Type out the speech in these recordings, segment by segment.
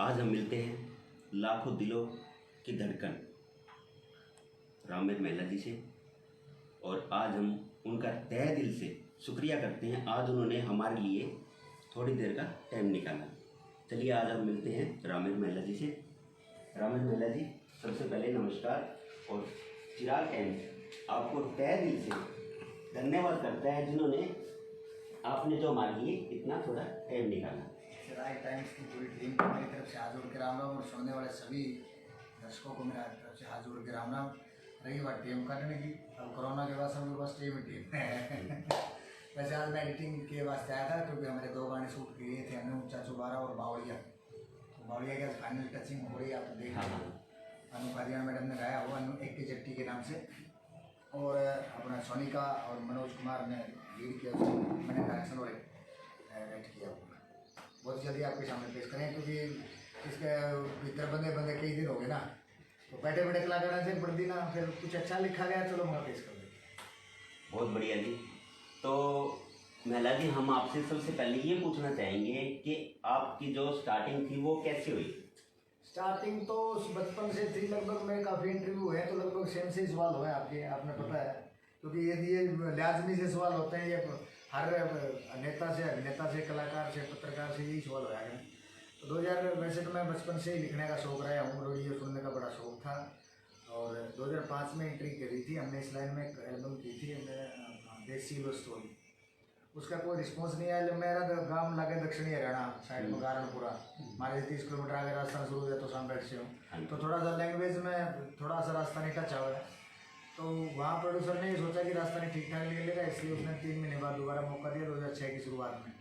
आज हम मिलते हैं लाखों दिलों की धड़कन रामेर महिला जी से, और आज हम उनका तहे दिल से शुक्रिया करते हैं। आज उन्होंने हमारे लिए थोड़ी देर का टाइम निकाला। चलिए आज हम मिलते हैं रामेर महिला जी से। रामेर महिला जी, सबसे पहले नमस्कार, और चिराग टाइम्स आपको तहे दिल से धन्यवाद करता है जिन्होंने आपने जो हमारे लिए इतना थोड़ा टाइम निकाला। चिराग टाइम्स की पूरी टीम को मेरी तरफ से हाथ जोड़ के राम राम, और सुनने वाले सभी दर्शकों को मेरी तरफ से हाथ जोड़ के राम राम। रही बात टीम करने की, अब कोरोना के बाद सब लोग बस टीम है। वैसे आज मैं एडिटिंग के वास्ते आया था क्योंकि हमारे 2 गाने शूट किए थे हमने, ऊंचा चुबारा और बावड़िया। तो बावड़िया के फाइनल टचिंग हो रही है, आप देख रहे हैं। अनु हरियाणा मैडम ने गाया हुआ, अनु एक की जट्टी के नाम से, और अपना सोनिका और मनोज कुमार ने लीड किया, उसको मैंने डायरेक्शन और राइट किया। बहुत जल्दी आपके सामने पेश करें क्योंकि इसके भीतर बंदे कई दिन हो गए ना, तो बैठे बैठे कलाकार से पढ़ दी ना, फिर कुछ अच्छा लिखा गया, चलो मैं पेश कर दें। बहुत बढ़िया जी। तो महिला जी, हम आपसे सबसे पहले ये पूछना चाहेंगे कि आपकी जो स्टार्टिंग थी वो कैसे हुई? स्टार्टिंग तो बचपन से थी, लगभग मेरे काफ़ी इंटरव्यू है तो लगभग सेम से ही सवाल हुए आपके, आपने पता है, क्योंकि ये लाजमी से सवाल होते हैं, ये हर नेता से अभिनेता से कलाकार से पत्रकार से यही सवाल होया है। तो 2000 वैसे तो मैं बचपन से ही लिखने का शौक रहा हूँ, रेडियो सुनने का बड़ा शौक था, और 2005 में एंट्री करी थी हमने इस लाइन में। एक एल्बम की थी देसी लो स्टोरी, उसका कोई रिस्पॉन्स नहीं आया। मेरा गांव लगे दक्षिणी हरियाणा साइड में गारणपुरा, हमारे 30 किलोमीटर आगे राजस्थान शुरू हुआ, तो सामने से हूँ, तो थोड़ा सा लैंग्वेज में थोड़ा सा राजस्थानी टच हुआ है। तो वहाँ प्रोड्यूसर ने ये सोचा कि राजस्थानी ठीक ठाक ले लेगा, इसलिए उसने 3 महीने बाद दोबारा मौका दिया 2006 की शुरुआत में।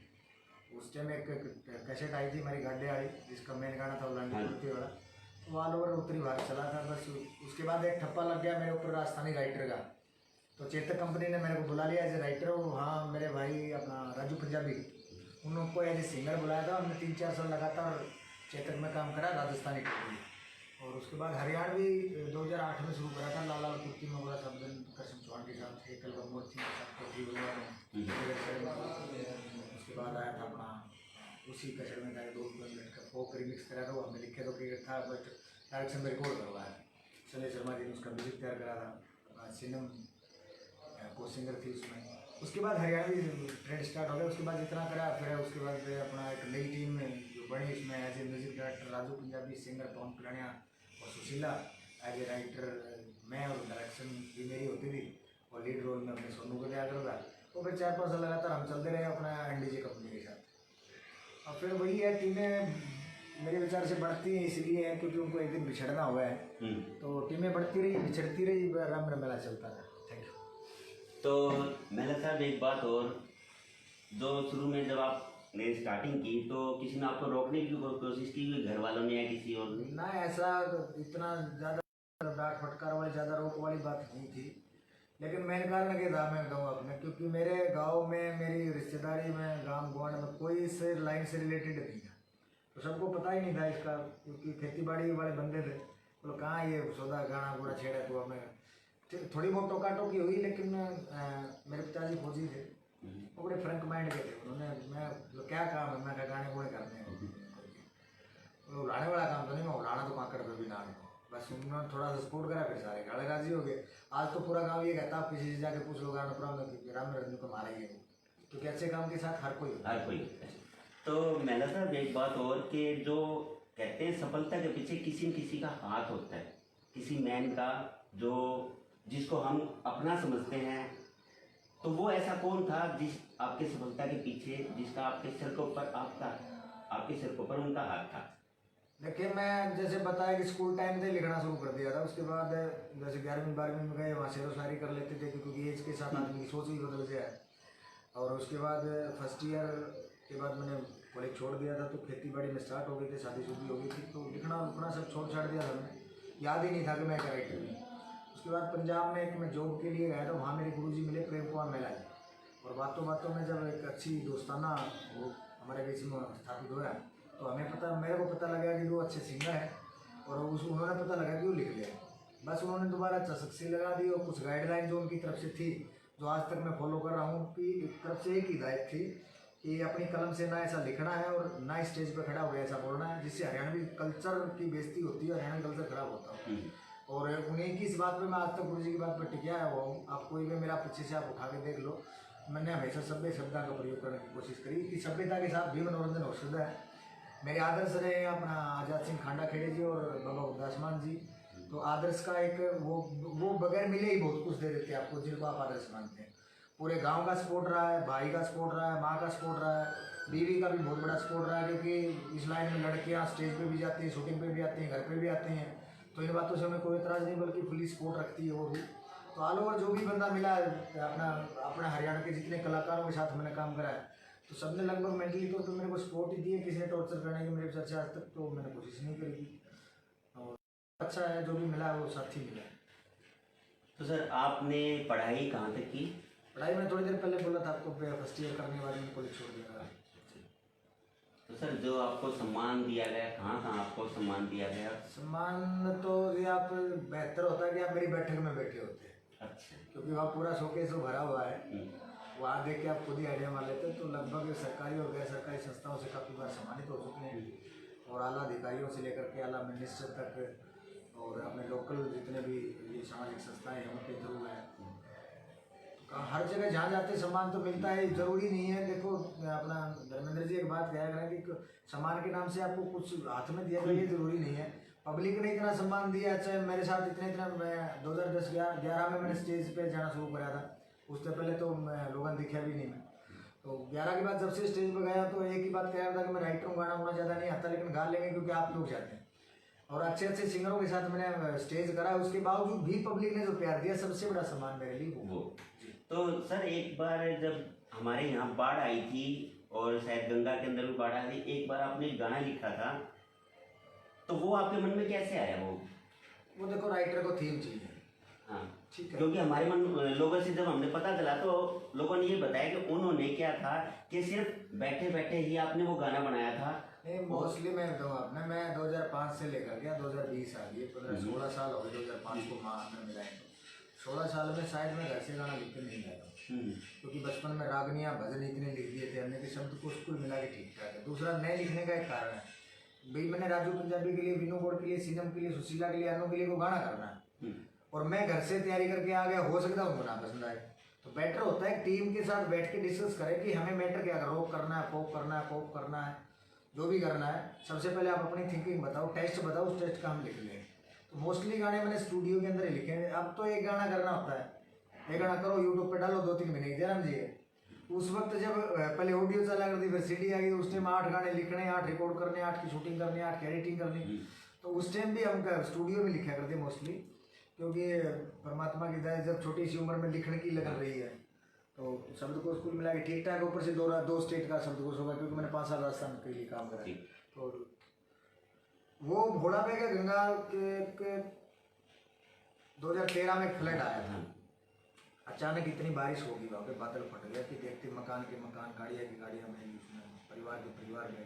उस टाइम एक कैसेट आई थी हमारी गाड्डे वाली, जिसका मेन गाना था लंडी कुर्ती वाला, तो ऑल ओवर उत्तरी भारत चला था। बस उसके बाद एक ठप्पा लग गया मेरे ऊपर राजस्थानी राइटर का, तो चेतक कंपनी ने मेरे को बुला लिया एज ए राइटर। और हाँ, मेरे भाई अपना राजू पंजाबी, उनको एज ए सिंगर बुलाया था। हमने 3-4 साल लगातार चेतक में काम करा राजस्थानी टोली, और उसके बाद हरियाणवी 2008 में शुरू करा था लाला और कुर्ती में बोला सब दिन कसम चौहान के साथ, एक एल्बम और थी उसके बाद आया था अपना उसी कचर में था 2 मिनट का फोक रिमिक्स करा था, वो हमने लिखे तो क्रिएट था, बट डायरेक्शन में रिकॉर्ड करवाया। संजय शर्मा जी ने उसका म्यूजिक तैयार करा था, सिनम को सिंगर थी उसमें। उसके बाद हरियाणवी ट्रेंड स्टार्ट हो गया, उसके बाद इतना करा, फिर उसके बाद अपना एक नई टीम जो बनी, इसमें as a music director Raju Punjabi, singer Pawan Purania और सुशीला, एज ए राइटर मैं, और डायरेक्शन भी मेरी होती थी, और लीड रोल में अपने सोनू को दिया करता। तो फिर 4-5 साल लगातार हम चलते रहे अपना एनडीजे कंपनी के साथ। और फिर वही है, टीमें मेरे विचार से बढ़ती हैं इसलिए है क्योंकि उनको एक दिन बिछड़ना हुआ है, तो टीमें बढ़ती रही, बिछड़ती रही, राम मेला चलता रहा। Thank you. तो महिला साहब, एक बात और, जो शुरू में जब आपने स्टार्टिंग की तो किसी ने आपको रोकने की कोशिश की, घर वालों ने या किसी और ने? ना, ऐसा इतना ज़्यादा डांट फटकार वाली, ज़्यादा रोक वाली बात नहीं थी, लेकिन मेन कारण क्या था मैं बताऊँ अपने, क्योंकि मेरे गांव में, मेरी रिश्तेदारी में, गांव गुआंढ में कोई इस लाइन से रिलेटेड नहीं था, तो सबको पता ही नहीं था इसका, क्योंकि खेती बाड़ी वाले बंदे थे। तो कहाँ ये सौदा गाना पूरा छेड़ा, तो हमें थोड़ी बहुत टोका टोकी हुई, लेकिन मेरे पिताजी फौजी थे, वो बड़े फ्रंक माइंड के थे। उन्होंने, मैं क्या काम है, मैं क्या गाने गुणे करते हैं, तो उड़ाने वाला काम तो नहीं, मैं उड़ाना तो कांकड़ पर भी ना, बस उन्होंने थोड़ा सा सपोर्ट करा, फिर सारे गाड़े राजी हो गए। आज तो पूरा गाँव ये कहता, आप किसी से जाके पूछ लो गानापुरा में राम रंजू को मारेंगे, क्योंकि अच्छे काम के साथ हर कोई होता है। तो महिला साहब, एक बात और, कि जो कहते हैं सफलता के पीछे किसी न किसी का हाथ होता है, किसी मैन का, जो जिसको हम अपना समझते हैं, तो वो ऐसा कौन था जिस आपके सफलता के पीछे, जिसका आपके सिर के ऊपर उनका हाथ था? देखिए, मैं जैसे बताया कि स्कूल टाइम से लिखना शुरू कर दिया था, उसके बाद जैसे 11वीं-12वीं में गए, वहाँ शेरो शायरी कर लेते थे, क्योंकि एज के साथ आदमी की सोच भी बदल गया है। और उसके बाद फर्स्ट ईयर के बाद मैंने कॉलेज छोड़ दिया था, तो खेती बाड़ी में स्टार्ट हो गई थी, शादी हो गई थी, तो लिखना उखना सब छोड़ छाड़ दिया था। मैंने याद ही नहीं था कि मैं एक राइटर हूँ। उसके बाद पंजाब में एक मैं जॉब के लिए गया था, वहाँ मेरे गुरुजी मिले प्रेम कुमार महिला जी, और बातों बातों में जब एक अच्छी दोस्ताना वो हमारे बीच में स्थापित हुआ, तो मेरे को पता लगा कि वो अच्छे सिंगर हैं, और उन्होंने पता लगा कि वो लिख लिया। बस उन्होंने दोबारा चस्की लगा दी, और कुछ गाइडलाइन जो उनकी तरफ से थी, जो आज तक मैं फॉलो कर रहा हूँ, कि एक तरफ से एक हिदायत थी कि अपनी कलम से ना ऐसा लिखना है और ना स्टेज पे खड़ा हुआ ऐसा बोलना है, जिससे हरियाणवी कल्चर की बेइज्जती होती है, हरियाणवी कल्चर खराब होता है। और उन्हीं की इस बात पे मैं आज तक गुरु जी की बात पर टिकिया है हुआ हूँ। आप कोई भी मेरा पीछे से आप उठा के देख लो, मैंने हमेशा सभ्य शब्दों का प्रयोग करने की कोशिश करी कि सभ्यता के साथ भी मनोरंजन हो सकता है। मेरे आदर्श रहे अपना आज़ाद सिंह खांडा खेड़े जी और बाबा गुरदास मान जी। तो आदर्श का एक वो बगैर मिले ही बहुत कुछ दे देते हैं आपको, जिनको आप आदर्श मानते हैं। पूरे गांव का सपोर्ट रहा है, भाई का सपोर्ट रहा है, माँ का सपोर्ट रहा है, बीवी का भी बहुत बड़ा सपोर्ट रहा है, क्योंकि इस लाइन में लड़कियाँ स्टेज पे भी जाती हैं, शूटिंग पे भी आती हैं, घर पे भी आती हैं। तो इन बातों से हमें कोई एतराज़ नहीं, बल्कि फुली सपोर्ट रखती है वो भी। तो ऑल ओवर जो भी बंदा मिला अपना हरियाणा के जितने कलाकारों के साथ मैंने काम करा है, तो सबने लगभग मेंटली तो मेरे को सपोर्ट ही दिए। किसी ने टॉर्चर करने की मेरे चर्चा आज तक तो मैंने कोशिश नहीं करी थी। और अच्छा है, जो भी मिला वो साथी मिला। तो सर आपने पढ़ाई कहाँ तक की? पढ़ाई में थोड़ी देर पहले बोला था आपको, फर्स्ट ईयर करने के बाद मैंने कॉलेज छोड़ दिया। तो सर जो आपको सम्मान दिया गया, कहाँ कहाँ आपको सम्मान दिया गया? सम्मान तो ये आप बेहतर होता है कि आप मेरी बैठक में बैठे होते हैं। अच्छा। क्योंकि वहाँ पूरा शोकेस भरा हुआ है, वहाँ देख के आप खुद ही आइडिया मार लेते हैं। तो लगभग सरकारी और गैर सरकारी संस्थाओं से काफ़ी बार सम्मानित हो चुके हैं, और आला अधिकारियों से लेकर के आला मिनिस्टर तक, और अपने लोकल जितने भी ये सामाजिक संस्थाएं हैं उनके थ्रू है। हर जगह जहाँ जाते सम्मान तो मिलता है, ज़रूरी नहीं है। देखो अपना धर्मेंद्र जी एक बात कहा करें कि सम्मान के नाम से आपको कुछ हाथ में दिया जाए, ज़रूरी नहीं है। पब्लिक ने इतना सम्मान दिया, चाहे मेरे साथ इतना मैं 2010-11 में मैंने स्टेज पे जाना शुरू करा था। उससे पहले तो मैं लोगों ने दिखा भी नहीं मैं। तो 11 के बाद जब से स्टेज पर गया तो एक ही बात कहा था कि मैं राइटर हूँ, गाना होना ज़्यादा नहीं आता, लेकिन गा लेंगे क्योंकि आप लोग चाहते हैं। और अच्छे अच्छे सिंगरों के साथ मैंने स्टेज करा, उसके बावजूद भी पब्लिक ने जो प्यार दिया, सबसे बड़ा सम्मान मेरे लिए वो। तो सर एक बार जब हमारे यहाँ बाढ़ आई थी, और शायद गंगा के अंदर भी बाढ़ आई थी, एक बार आपने एक गाना लिखा था, तो वो आपके मन में कैसे आया? वो देखो राइटर को थीम चाहिए। हाँ ठीक है। क्योंकि हमारे मन लोगों से जब हमने पता चला तो लोगों ने ये बताया कि उन्होंने क्या था कि सिर्फ बैठे बैठे ही आपने वो गाना बनाया था। नहीं, मोस्टली मैं बताऊँ आपने, मैं 2005 से लेकर गया 2020 आ गई, 15-16 साल हो गए 2005 को माँ में मिलाएं तो 16 साल में शायद मैं घर से गाना लिखते नहीं गया था। क्योंकि बचपन में रागनियाँ भजन इतने लिख दिए थे हमने कि शब्द को स्कूल मिला के ठीक ठाक है। दूसरा नए लिखने का एक कारण है भाई, मैंने राजू पंजाबी के लिए, विनू बोर्ड के लिए, सीनम के लिए, सुशीला के लिए, अनु के लिए को गाना करना है, और मैं घर से तैयारी करके आ गया, हो सकता है उनको ना पसंद आए। तो बेटर होता है टीम के साथ बैठ के डिस्कस करें कि हमें मैटर क्या कर, रॉक करना है, पॉप करना है, पॉप करना है, जो भी करना है। सबसे पहले आप अपनी थिंकिंग बताओ, टेस्ट बताओ, उस टेस्ट का हम लिख लें। तो मोस्टली गाने मैंने स्टूडियो के अंदर ही लिखे हैं। अब तो एक गाना करना होता है, एक गाना करो यूट्यूब पे डालो, 2-3 महीने की जन्म जी है। उस वक्त जब पहले ऑडियो चला करती, फिर सीडी आ गई, उस टाइम 8 गाने लिखने, 8 रिकॉर्ड करने, 8 की शूटिंग करनी, 8 की एडिटिंग करनी। तो उस टाइम भी हम स्टूडियो में लिखा करते मोस्टली, क्योंकि परमात्मा की दया जब छोटी सी उम्र में लिखने की लगन रही है, तो शब्द को स्कूल मिला के ठीक ठाक, ऊपर से 2 स्टेट का शब्दकोश होगा, क्योंकि मैंने 5 साल राजस्थान के लिए काम करा। तो वो घोड़ा पे के गंगा के 2013 में फ्लड आया था। अचानक इतनी बारिश होगी, वहाँ पे बादल फट गया कि देखते मकान के मकान, गाड़ियाँ की गाड़ियाँ में, परिवार के परिवार गए।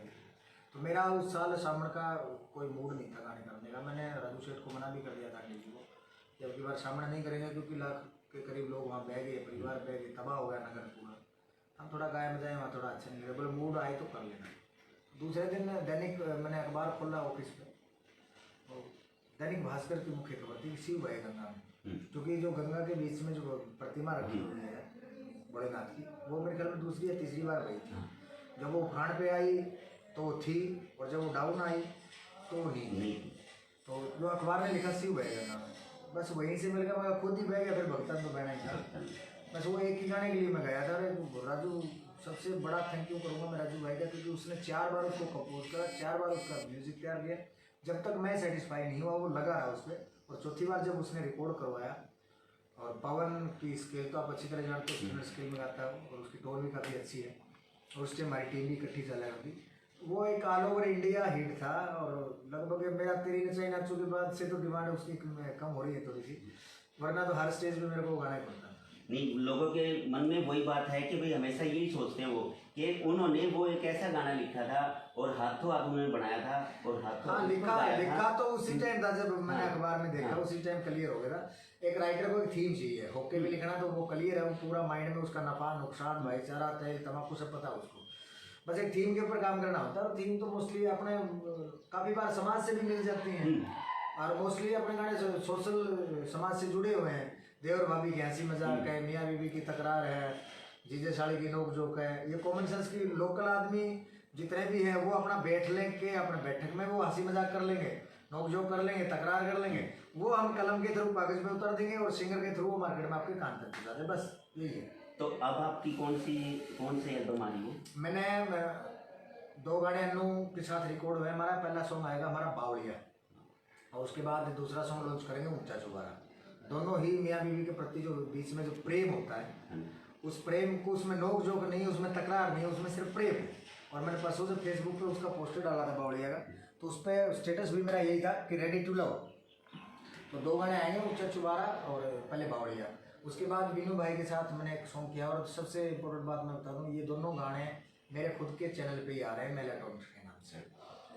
तो मेरा उस साल सावन का कोई मूड नहीं था गाने करने का। मैंने राजू सेठ को मना भी कर दिया था कि जी को जब की बार सामना नहीं करेंगे, क्योंकि लाख के करीब लोग वहाँ बह गए, परिवार बह गए, तबाह हो गया नगर पूरा। हम थोड़ा गाय में जाए, वहाँ थोड़ा अच्छा नहीं लगे, बोले मूड आए तो कर लेना। दूसरे दिन दैनिक मैंने अखबार खोला ऑफिस पे, तो दैनिक भास्कर की मुख्य खबर थी शिव है गंगा में, क्योंकि जो गंगा के बीच में जो प्रतिमा रखी हुई है भोलेनाथ की, वो मेरे ख्याल में दूसरी या तीसरी बार गई थी। जब वो उफान पे आई तो वो थी, और जब वो डाउन आई तो वो नहीं। तो जो अखबार ने लिखा शिव है गंगा में, बस वहीं से मिल गया, मैं खुद ही बह गया, फिर भक्तन तो बहना ही था। बस वो एक ही गाने के लिए मैं गया था। राजू सबसे बड़ा थैंक यू करूँगा मैं राजू भाई का, क्योंकि उसने 4 बार उसको कंपोज करा, 4 बार उसका म्यूजिक तैयार किया, जब तक मैं सेटिस्फाई नहीं हुआ वो लगा रहा उस पर। और चौथी बार जब उसने रिकॉर्ड करवाया, और पवन की स्केल तो आप अच्छी तरह जानते हो, स्टैंडर्ड स्केल में गाता है, और उसकी टोन भी काफ़ी अच्छी है, और उस टाइम हमारी टीम भी इकट्ठी चला करती। वो एक ऑल ओवर इंडिया हिट था, और लगभग मेरा तेरी नचाई नाचों के बाद से तो डिमांड उसकी कम हो रही है थोड़ी सी, वरना तो हर स्टेज पे मेरे को गाना ही पड़ता। नहीं, लोगों के मन में वही बात है कि भाई हमेशा यही सोचते हैं वो कि उन्होंने वो एक ऐसा गाना लिखा था और हाथों हाथ उन्होंने बनाया था, और हाथों हाँ लिखा तो उसी टाइम था जब मैंने अखबार में देखा, उसी टाइम क्लियर हो गया था। एक राइटर को एक थीम चाहिए, होके भी लिखना तो वो क्लियर है, वो पूरा माइंड में उसका नफा नुकसान, भाईचारा, तेल तमाकू सब पता है उसको। बस एक थीम के ऊपर काम करना होता है, और थीम तो मोस्टली अपने काफ़ी बार समाज से भी मिल जाती हैं, और मोस्टली अपने गाने सोशल समाज से जुड़े हुए हैं। देवर भाभी की हंसी मजाक है, मियाँ बीवी की तकरार है, जीजे साड़ी की नोक जोक है, ये कॉमन सेंस की लोकल आदमी जितने भी हैं वो अपना बैठ लेंगे, अपने बैठक में वो हंसी मजाक कर लेंगे, नोक जोक कर लेंगे, तकरार कर लेंगे, वो हम कलम के थ्रू कागज में उतार देंगे और सिंगर के थ्रू वो मार्केट में आपके कान तक पहुंचा दें, बस यही है। तो अब आपकी कौन से एल्बम आ रही है? मैंने 2 गाने अन्नू के साथ रिकॉर्ड हुए। हमारा पहला सॉन्ग आएगा हमारा बावड़िया, और उसके बाद दूसरा सॉन्ग लॉन्च करेंगे ऊंचा चुबारा। दोनों ही मियाँ बीवी के प्रति जो बीच में जो प्रेम होता है, उस प्रेम को, उसमें नोक जोक नहीं, उसमें तकरार नहीं, उसमें सिर्फ प्रेम है। और मैंने परसों से फेसबुक पे उसका पोस्टर डाला था बावड़िया का, तो उस पर स्टेटस भी मेरा यही था कि रेडी टू लव। तो 2 गाने आएंगे, ऊंचा चुबारा और पहले बावड़िया। उसके बाद विनू भाई के साथ मैंने एक सॉन्ग किया, और सबसे इम्पोर्टेंट बात मैं बता दूँ, ये दोनों गाने मेरे खुद के चैनल पे ही आ रहे हैं, मेलाटोन के नाम से।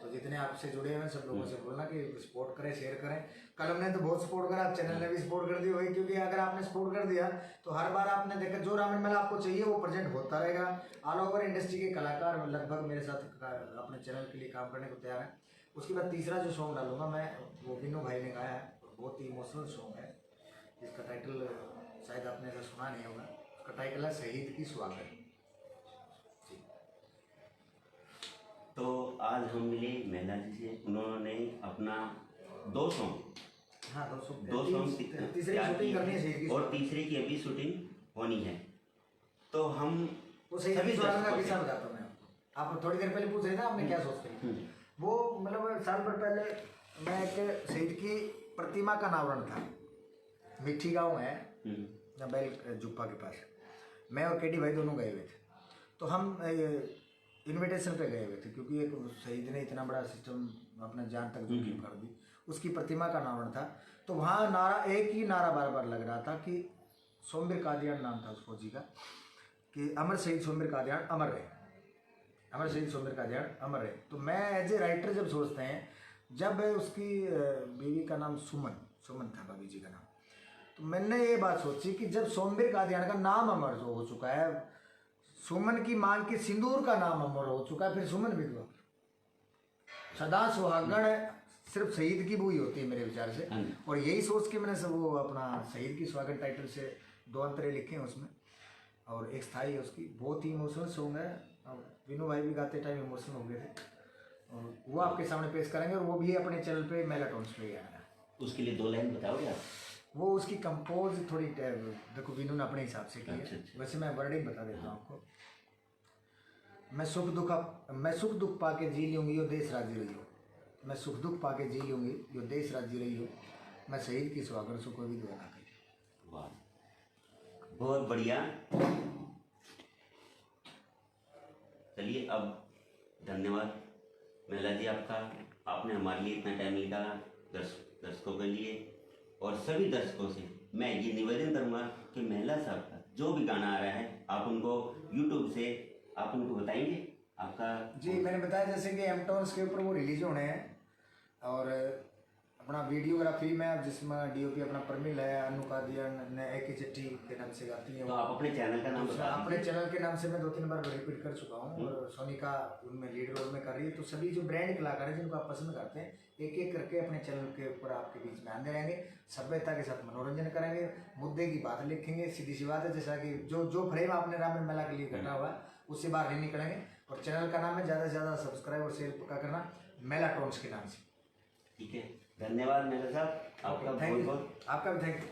तो जितने आपसे जुड़े हुए हैं सब लोगों से बोलना कि सपोर्ट करें, शेयर करें। कलम ने तो बहुत सपोर्ट करा, आप चैनल ने भी सपोर्ट कर दी होगी, क्योंकि अगर आपने सपोर्ट कर दिया तो हर बार आपने देखा जो रामायण मेला आपको चाहिए वो प्रेजेंट होता रहेगा। ऑल ओवर इंडस्ट्री के कलाकार लगभग मेरे साथ अपने चैनल के लिए काम करने को तैयार है। उसके बाद तीसरा जो सॉन्ग डालूंगा मैं, वो विनू भाई ने गाया है, बहुत ही इमोशनल सॉन्ग है, जिसका टाइटल शायद आपने ऐसा सुना नहीं होगा। उसका टाइटल है शहीद की स्वागत। तो आज हम मिले महिला जी से, उन्होंने अपना 2 सॉन्ग हाँ, 2 सॉन्ग तीसरी शूटिंग करनी है शहीद की, और तीसरे की अभी शूटिंग होनी है। तो हम वो शहीद की स्वागत का किस्सा बताता हूँ मैं आपको। आप थोड़ी देर पहले पूछ रहे थे आपने क्या सोच रही, वो मतलब साल भर पहले मैं एक शहीद की प्रतिमा का अनावरण था, मिट्टी गाँव है बैल जुप्पा के पास। मैं और केडी भाई दोनों गए हुए थे। तो हम इनविटेशन पे गए हुए थे, क्योंकि एक शहीद ने इतना बड़ा सिस्टम अपना जान तक जोखिम कर दी, उसकी प्रतिमा का अनावरण था। तो वहाँ नारा, एक ही नारा बार बार लग रहा था कि सोमवीर कादियान नाम था उस फौजी का, कि अमर शहीद सोमवीर कादियान अमर रहे, अमर शहीद सोमवीर कादियान अमर रहे। तो मैं एज ए राइटर जब सोचते हैं, जब उसकी बीवी का नाम सुमन था, भाभी जी का नाम, तो मैंने ये बात सोची कि जब सोमवीर कादियान का नाम अमर हो चुका है, सुमन की मांग के सिंदूर का नाम अमर हो चुका है, फिर सुमन विधवा, सदा सुहागण सिर्फ शहीद की बुई होती है मेरे विचार से। और यही सोच के मैंने सब वो अपना शहीद की स्वागत टाइटल से 2 अंतरे लिखे हैं उसमें, और एक स्थाई है उसकी। बहुत ही इमोशनल सॉन्ग है, और विनू भाई भी गाते टाइम इमोशनल हो गए थे, और वो आपके सामने पेश करेंगे, और वो भी अपने चैनल पे मेलाटोन्स पे ही आएगा। उसके लिए 2 लाइन बताओगे आप? वो उसकी कंपोज थोड़ी देखो विनू ने अपने हिसाब से की है, वैसे मैं वर्डिंग बता देता हूँ आपको। मैं सुख दुख पाके जी लूँगी यो देश राज्य रही हो, मैं सुख दुख पाके जी लूँगी यो देश राज्य रही हो, मैं शहीद की स्वागत सो कोई भी दुआ ना करी। वाह, बहुत बढ़िया। चलिए, अब धन्यवाद महिला जी आपका, आपने हमारे लिए इतना टाइम निकाला दर्शकों के लिए। और सभी दर्शकों से मैं ये निवेदन करूँगा कि महिला साहब का जो भी गाना आ रहा है, आप उनको यूट्यूब से आप उनको बताएंगे आपका। जी, मैंने बताया जैसे कि एमटोन्स के ऊपर वो रिलीज होने हैं, और अपना वीडियोग्राफी में जिसमें डीओपी अपना प्रमिल है, अनु कादियान ने एक ही चिट्ठी के नाम से गाती है। तो आप अपने चैनल का नाम बता अपने चैनल के नाम से मैं 2-3 बार रिपीट कर चुका हूँ, और सोनिका उनमें लीड रोल में कर रही है। तो सभी जो ब्रांड कलाकार हैं जिनको आप पसंद करते हैं, एक एक करके अपने चैनल के ऊपर आपके बीच में आते रहेंगे, सभ्यता के साथ मनोरंजन करेंगे, मुद्दे की बात लिखेंगे। सीधी सी बात है, जैसा कि जो फ्रेम आपने रामायण मेला के लिए कटा हुआ है उससे बाहर नहीं निकलेंगे। और चैनल का नाम है, ज़्यादा से ज़्यादा सब्सक्राइब और शेयर पक्का करना, मेलाटोन्स के नाम से। ठीक है, धन्यवाद मेरे साहब, आपका बहुत बहुत। आपका भी थैंक यू।